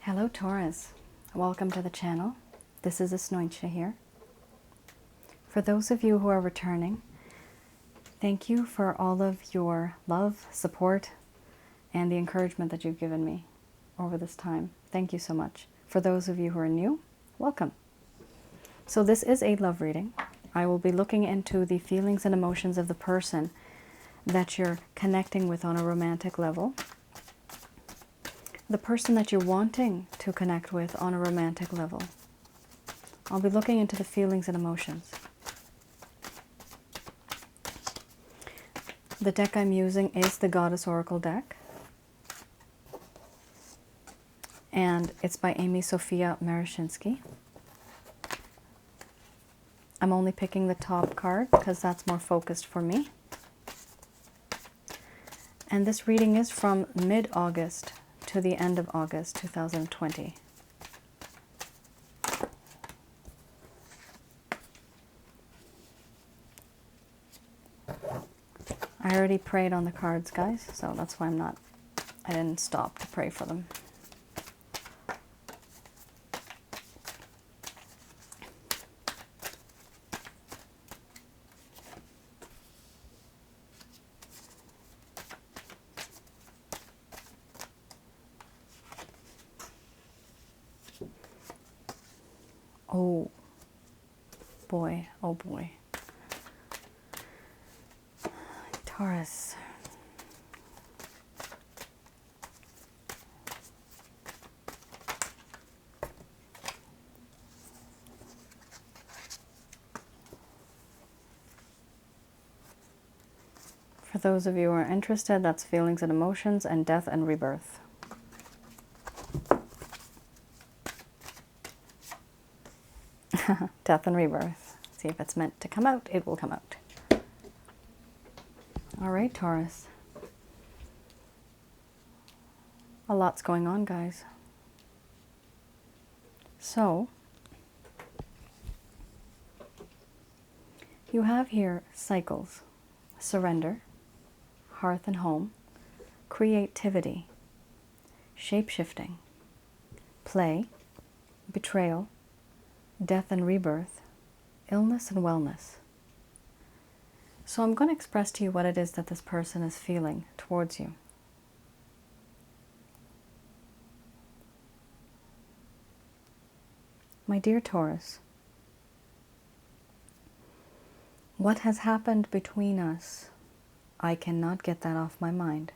Hello Taurus, welcome to the channel. This is Asnointia here. For those of you who are returning, thank you for all of your love, support, and the encouragement that you've given me over this time. Thank you so much. For those of you who are new, welcome. So this is a love reading. I will be looking into the feelings and emotions of the person that you're connecting with on a romantic level. The person that you're wanting to connect with on a romantic level. I'll be looking into the feelings and emotions. The deck I'm using is the Goddess Oracle deck. And it's by Amy Sophia Marashinsky. I'm only picking the top card because that's more focused for me. And this reading is from mid-August to the end of August 2020. I already prayed on the cards, guys, so that's why I didn't stop to pray for them. Oh boy, oh boy. Taurus. For those of you who are interested, that's feelings and emotions and death and rebirth. Death and rebirth. See if it's meant to come out, it will come out. All right, Taurus. A lot's going on, guys. So, you have here cycles, surrender, hearth and home, creativity, shape-shifting, play, betrayal, death and rebirth, illness and wellness. So I'm going to express to you what it is that this person is feeling towards you. My dear Taurus, what has happened between us, I cannot get that off my mind.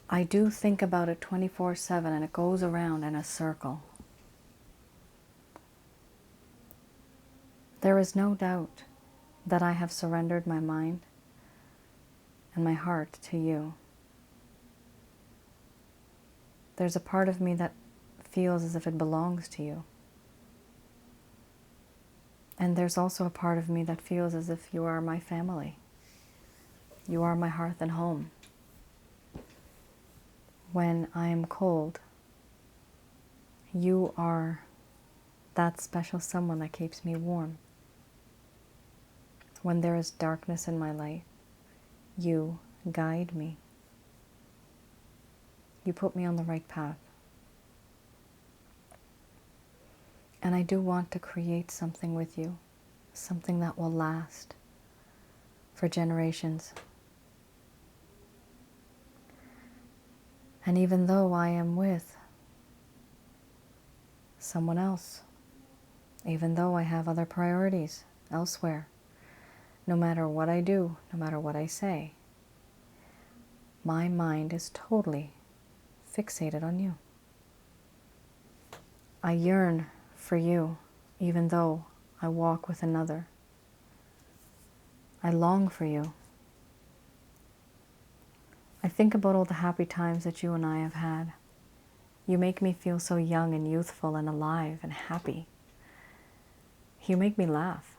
I do think about it 24/7 and it goes around in a circle. There is no doubt that I have surrendered my mind and my heart to you. There's a part of me that feels as if it belongs to you. And there's also a part of me that feels as if you are my family. You are my hearth and home. When I am cold, you are that special someone that keeps me warm. When there is darkness in my life, you guide me. You put me on the right path. And I do want to create something with you, something that will last for generations. And even though I am with someone else, even though I have other priorities elsewhere, no matter what I do, no matter what I say, my mind is totally fixated on you. I yearn for you, even though I walk with another. I long for you. I think about all the happy times that you and I have had. You make me feel so young and youthful and alive and happy. You make me laugh.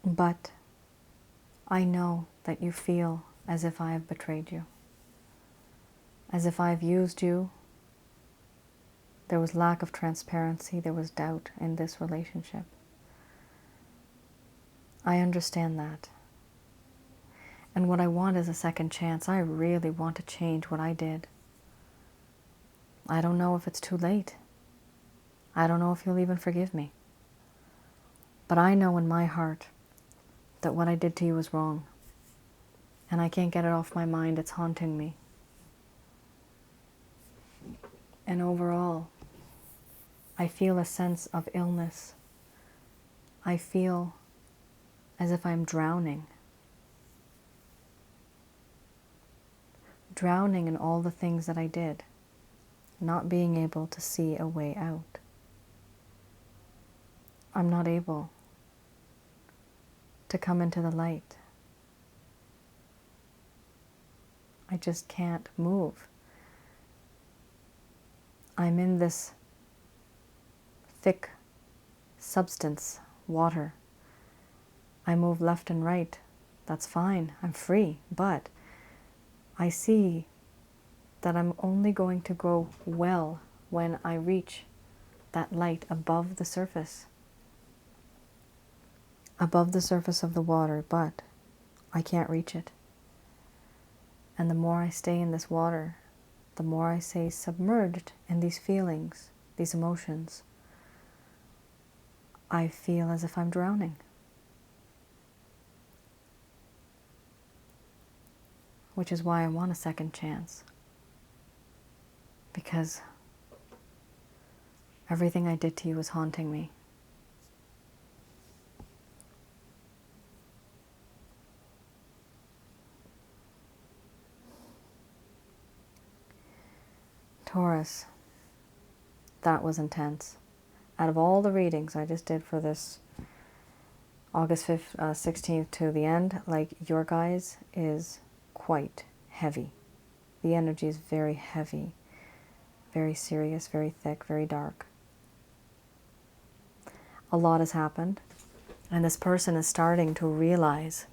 But I know that you feel as if I have betrayed you, as if I've used you. There was lack of transparency, there was doubt in this relationship. I understand that. And what I want is a second chance. I really want to change what I did. I don't know if it's too late. I don't know if you'll even forgive me. But I know in my heart that what I did to you was wrong. And I can't get it off my mind. It's haunting me. And overall, I feel a sense of illness. I feel as if I'm drowning. Drowning in all the things that I did. Not being able to see a way out. I'm not able to come into the light. I just can't move. I'm in this thick substance, water. I move left and right. That's fine. I'm free. But I see that I'm only going to grow well when I reach that light above the surface. Above the surface of the water, but I can't reach it. And the more I stay in this water, the more I stay submerged in these feelings, these emotions, I feel as if I'm drowning. Which is why I want a second chance. Because everything I did to you is haunting me. Taurus, that was intense. Out of all the readings I just did for this August 5th, 16th to the end, like your guys is quite heavy. The energy is very heavy, very serious, very thick, very dark. A lot has happened, and this person is starting to realize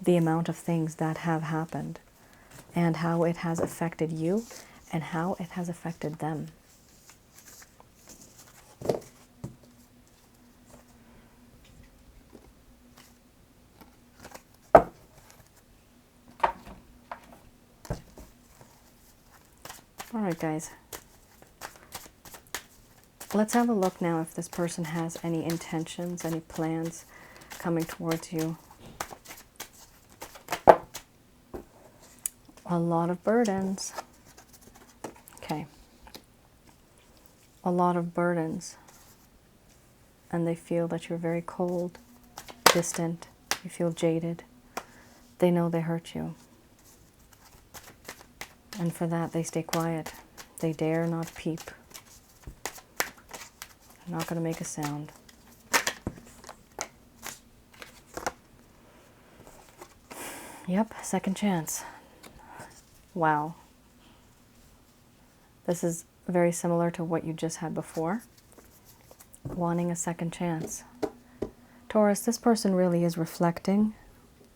the amount of things that have happened and how it has affected you and how it has affected them. All right, guys. Let's have a look now if this person has any intentions, any plans coming towards you. A lot of burdens. Okay. A lot of burdens. And they feel that you're very cold, distant. You feel jaded. They know they hurt you. And for that, they stay quiet. They dare not peep. They're not going to make a sound. Yep, second chance. Wow. This is very similar to what you just had before. Wanting a second chance. Taurus, this person really is reflecting.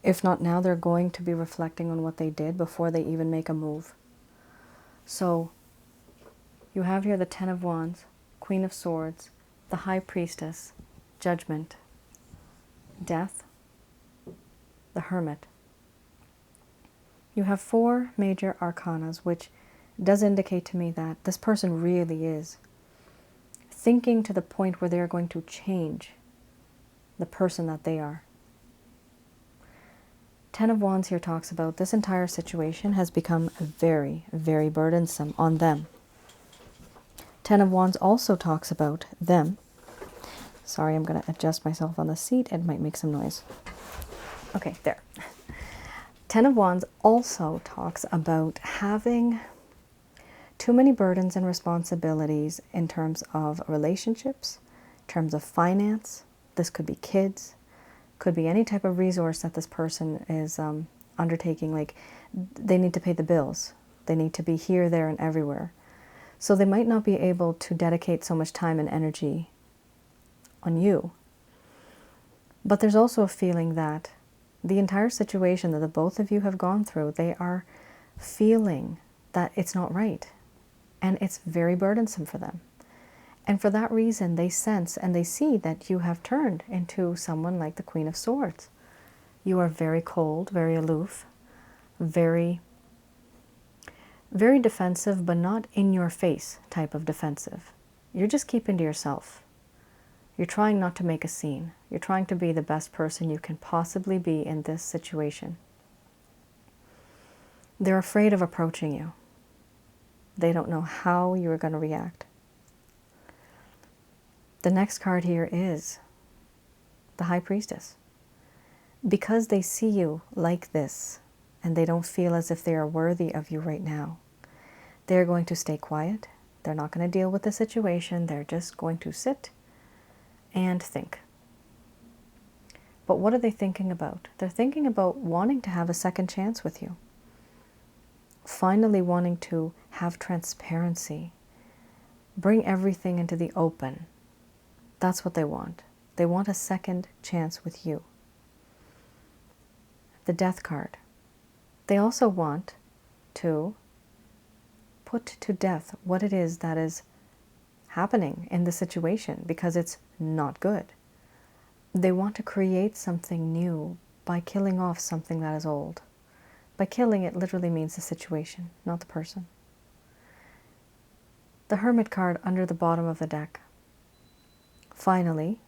If not now, they're going to be reflecting on what they did before they even make a move. So, you have here the Ten of Wands, Queen of Swords, the High Priestess, Judgment, Death, the Hermit. You have 4 major arcanas, which does indicate to me that this person really is thinking to the point where they're going to change the person that they are. Ten of Wands here talks about this entire situation has become very, very burdensome on them. Ten of Wands also talks about them. Sorry, I'm going to adjust myself on the seat. It might make some noise. Okay, there. Ten of Wands also talks about having too many burdens and responsibilities in terms of relationships, in terms of finance. This could be kids, could be any type of resource that this person is undertaking. Like they need to pay the bills. They need to be here, there, and everywhere. So they might not be able to dedicate so much time and energy on you. But there's also a feeling that the entire situation that the both of you have gone through, they are feeling that it's not right. And it's very burdensome for them. And for that reason, they sense and they see that you have turned into someone like the Queen of Swords. You are very cold, very aloof. very, very defensive, but not in your face type of defensive. You're just keeping to yourself. You're trying not to make a scene. You're trying to be the best person you can possibly be in this situation. They're afraid of approaching you. They don't know how you're going to react. The next card here is the High Priestess. Because they see you like this, and they don't feel as if they are worthy of you right now, they're going to stay quiet. They're not going to deal with the situation. They're just going to sit and think. But what are they thinking about? They're thinking about wanting to have a second chance with you. Finally wanting to have transparency. Bring everything into the open. That's what they want. They want a second chance with you. The Death card. They also want to put to death what it is that is happening in the situation, because it's not good. They want to create something new by killing off something that is old. By killing, it literally means the situation, not the person. The Hermit card under the bottom of the deck. Finally,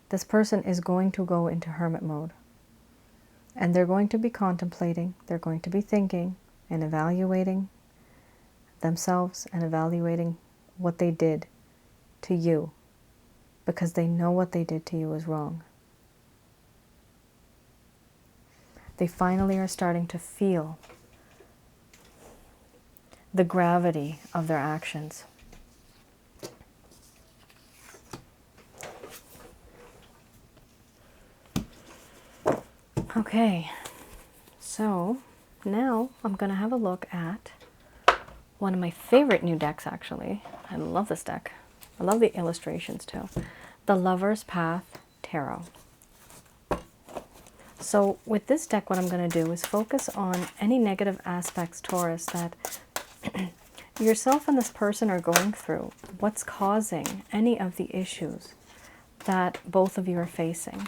this person is going to go into hermit mode. And they're going to be contemplating, they're going to be thinking and evaluating themselves and evaluating what they did to you, because they know what they did to you is wrong. They finally are starting to feel the gravity of their actions. Okay, so now I'm going to have a look at one of my favorite new decks, actually. I love this deck. I love the illustrations too. The Lover's Path Tarot. So with this deck, what I'm going to do is focus on any negative aspects, Taurus, that yourself and this person are going through. What's causing any of the issues that both of you are facing.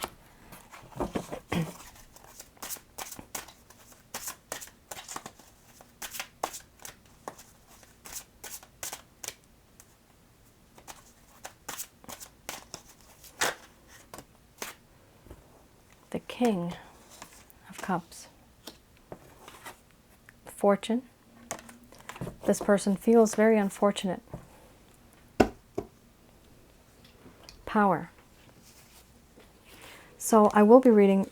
The King of Cups. Fortune. This person feels very unfortunate. Power. So I will be reading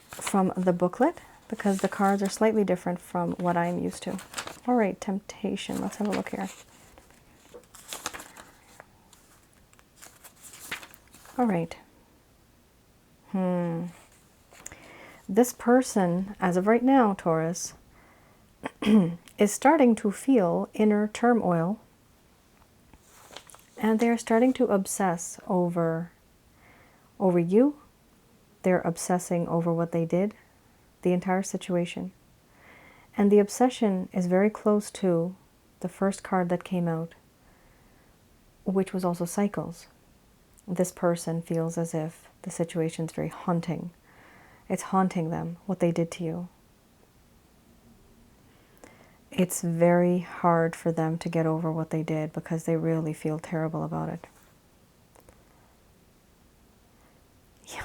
from the booklet because the cards are slightly different from what I'm used to. All right, Temptation. Let's have a look here. All right. This person, as of right now, Taurus, is starting to feel inner turmoil, and they're starting to obsess over you. They're obsessing over what they did, the entire situation. And the obsession is very close to the first card that came out, which was also cycles. This person feels as if the situation is very haunting. It's haunting them, what they did to you. It's very hard for them to get over what they did because they really feel terrible about it.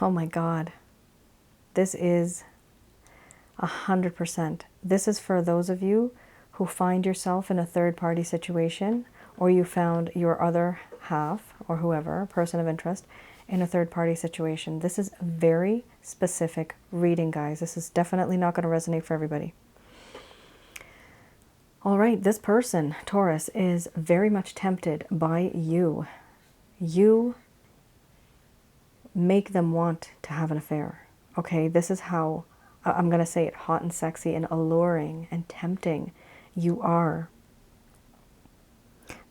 Oh my God. This is 100%. This is for those of you who find yourself in a third-party situation, or you found your other half, or whoever, person of interest, in a third-party situation. This is a very specific reading, guys. This is definitely not going to resonate for everybody. All right, this person, Taurus, is very much tempted by you. You make them want to have an affair. Okay, this is how, I'm going to say it, hot and sexy and alluring and tempting you are.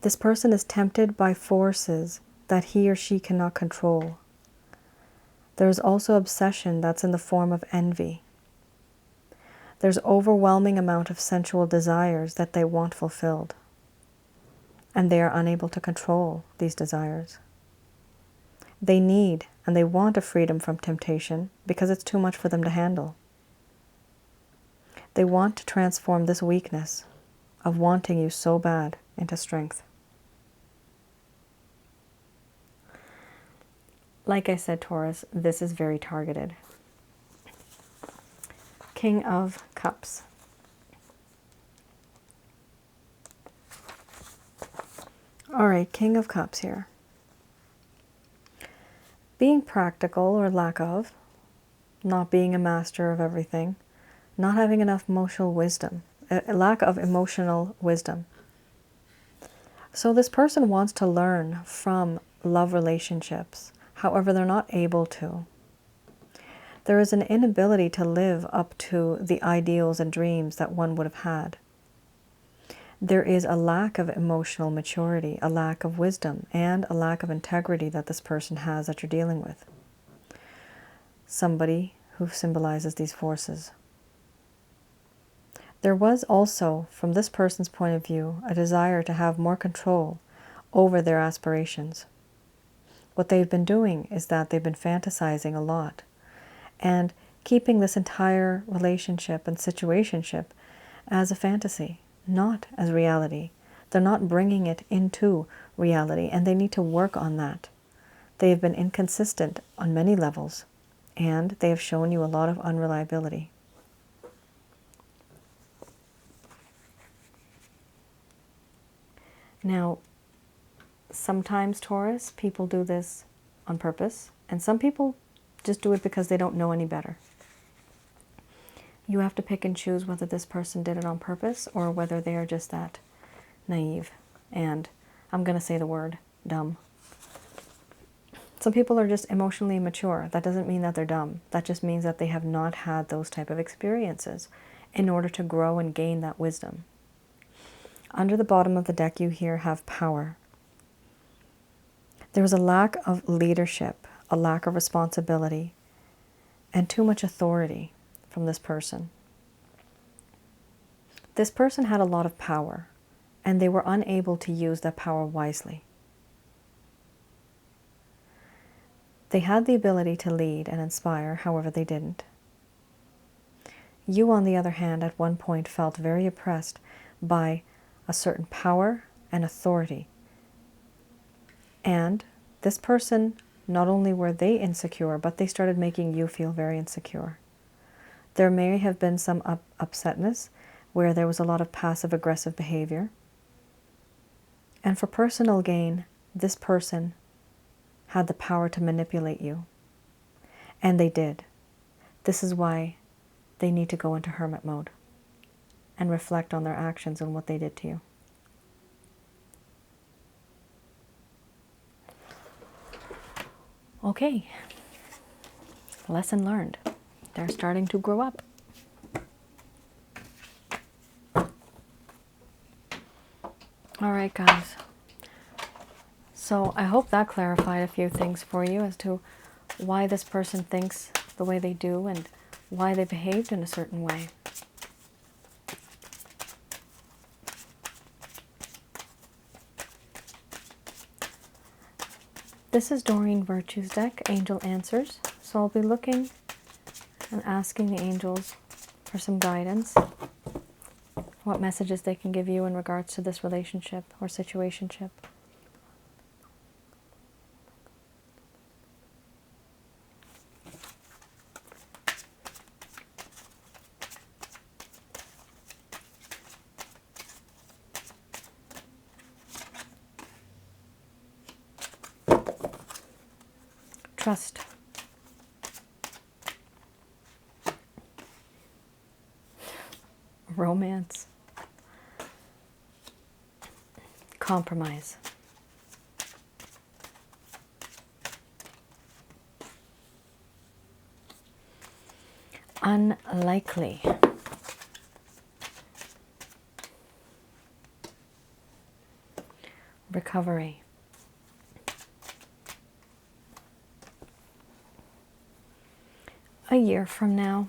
This person is tempted by forces that he or she cannot control. There's also obsession that's in the form of envy. There's overwhelming amount of sensual desires that they want fulfilled, and they are unable to control these desires. They need and they want a freedom from temptation because it's too much for them to handle. They want to transform this weakness of wanting you so bad into strength. Like I said, Taurus, this is very targeted. King of Cups. All right, King of Cups here. Being practical or lack of, not being a master of everything, not having enough emotional wisdom, a lack of emotional wisdom. So this person wants to learn from love relationships. However, they're not able to. There is an inability to live up to the ideals and dreams that one would have had. There is a lack of emotional maturity, a lack of wisdom, and a lack of integrity that this person has that you're dealing with. Somebody who symbolizes these forces. There was also, from this person's point of view, a desire to have more control over their aspirations. What they've been doing is that they've been fantasizing a lot and keeping this entire relationship and situationship as a fantasy, not as reality. They're not bringing it into reality, and they need to work on that. They have been inconsistent on many levels, and they have shown you a lot of unreliability. Now, sometimes, Taurus, people do this on purpose, and some people just do it because they don't know any better. You have to pick and choose whether this person did it on purpose or whether they are just that naive and, I'm going to say the word, dumb. Some people are just emotionally immature. That doesn't mean that they're dumb. That just means that they have not had those type of experiences in order to grow and gain that wisdom. Under the bottom of the deck, you here have power. There was a lack of leadership, a lack of responsibility, and too much authority from this person. This person had a lot of power, and they were unable to use that power wisely. They had the ability to lead and inspire, however they didn't. You, on the other hand, at one point felt very oppressed by a certain power and authority. And this person, not only were they insecure, but they started making you feel very insecure. There may have been some upsetness where there was a lot of passive-aggressive behavior. And for personal gain, this person had the power to manipulate you. And they did. This is why they need to go into hermit mode and reflect on their actions and what they did to you. Okay, lesson learned. They're starting to grow up. All right, guys. So I hope that clarified a few things for you as to why this person thinks the way they do and why they behaved in a certain way. This is Doreen Virtue's deck, Angel Answers. So I'll be looking and asking the angels for some guidance, what messages they can give you in regards to this relationship or situationship. Trust. Romance. Compromise. Unlikely. Recovery. A year from now.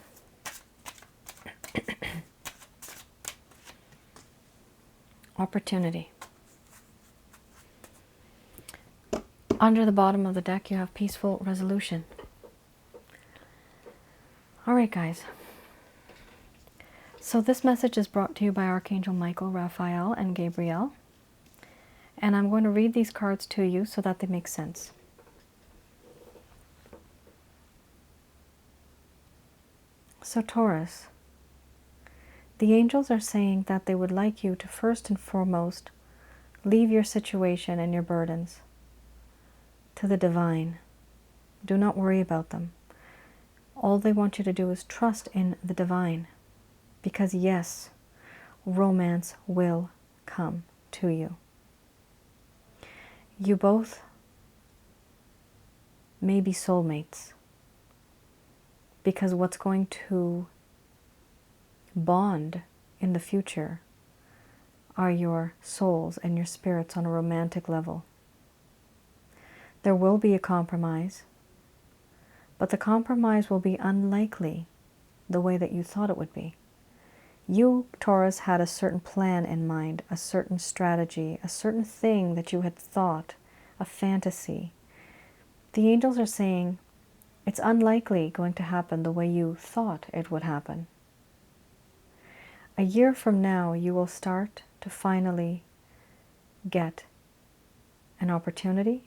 Opportunity. Under the bottom of the deck, you have peaceful resolution. All right, guys. So this message is brought to you by Archangel Michael, Raphael, and Gabriel. And I'm going to read these cards to you so that they make sense. So Taurus, the angels are saying that they would like you to first and foremost leave your situation and your burdens to the divine. Do not worry about them. All they want you to do is trust in the divine. Because yes, romance will come to you. You both may be soulmates. Because what's going to bond in the future are your souls and your spirits on a romantic level. There will be a compromise, but the compromise will be unlikely the way that you thought it would be. You, Taurus, had a certain plan in mind, a certain strategy, a certain thing that you had thought, a fantasy. The angels are saying it's unlikely going to happen the way you thought it would happen. A year from now, you will start to finally get an opportunity,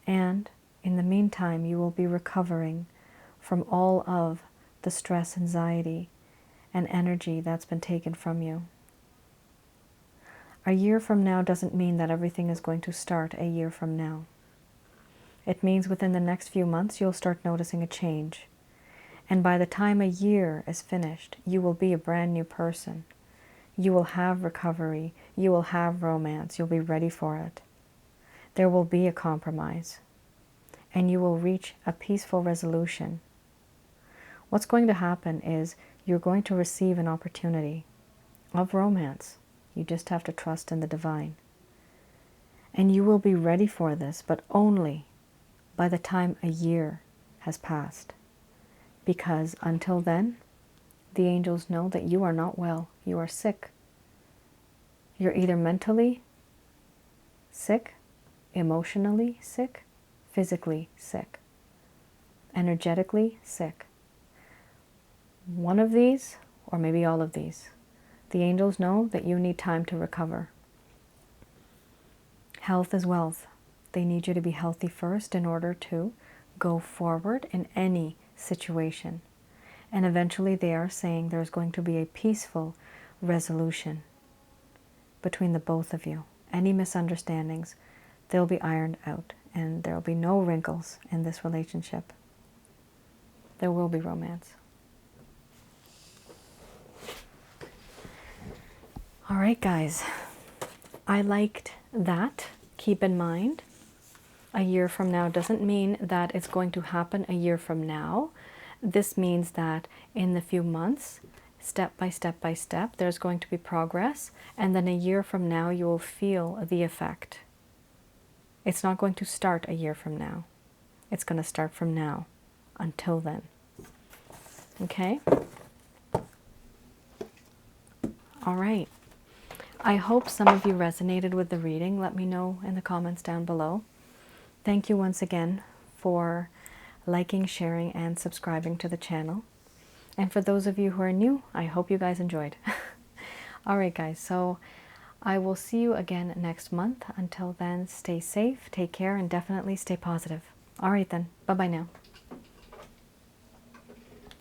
and in the meantime, you will be recovering from all of the stress, anxiety, and energy that's been taken from you. A year from now doesn't mean that everything is going to start a year from now. It means within the next few months, you'll start noticing a change. And by the time a year is finished, you will be a brand new person. You will have recovery. You will have romance. You'll be ready for it. There will be a compromise. And you will reach a peaceful resolution. What's going to happen is you're going to receive an opportunity of romance. You just have to trust in the divine. And you will be ready for this, but only by the time a year has passed. Because until then, the angels know that you are not well. You are sick. You're either mentally sick, emotionally sick, physically sick, energetically sick. One of these, or maybe all of these. The angels know that you need time to recover. Health is wealth. They need you to be healthy first in order to go forward in any situation. And eventually they are saying there's going to be a peaceful resolution between the both of you. Any misunderstandings, they'll be ironed out, and there'll be no wrinkles in this relationship. There will be romance. All right, guys. I liked that. Keep in mind, a year from now doesn't mean that it's going to happen a year from now. This means that in the few months, step by step by step, there's going to be progress. And then a year from now, you will feel the effect. It's not going to start a year from now. It's going to start from now until then. Okay? All right. I hope some of you resonated with the reading. Let me know in the comments down below. Thank you once again for liking, sharing, and subscribing to the channel. And for those of you who are new, I hope you guys enjoyed. All right, guys. So I will see you again next month. Until then, stay safe, take care, and definitely stay positive. All right, then. Bye-bye now.